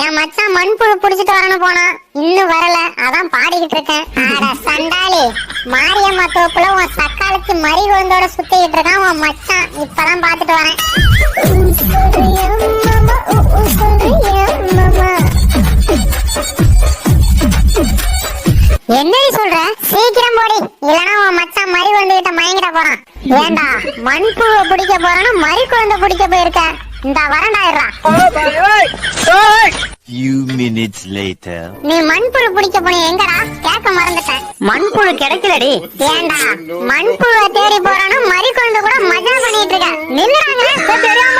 என் மச்சான் மண்புழு புடிச்சிட்டு வரணும் போனா, இன்னும் வரல. அதான் பாடிக்கிட்டு இருக்கேன். அட சண்டாளி, மாரியம்மா தோப்புல உன் சக்காலத்து மறி குழந்தோட சுத்திக்கிட்டு இருக்கான் உன் மச்சான். இப்பதான் பாத்துட்டு வரேன். என்னடி சொல்ற? சீக்கிரம் போடி, இல்லனா உன் மச்சான் மறி குழந்தைகிட்ட மயங்கிட போறான். ஏண்டா மண்புழு பிடிக்க போறானா மறி குழந்தை பிடிக்க போயிருக்க? இந்த வரண்டாயிரா. Few minutes later. நீ மண்புழு பிடிக்க போன எங்கடா? கேட்க மறந்துட்டேன். மண்புழு கிடைக்கலடி. ஏண்டா மண்புழு தேடி போறானா மறி குழந்தை கூட மஜா பண்ணிட்டு இருக்க? நில்லுறாங்க தெரியாம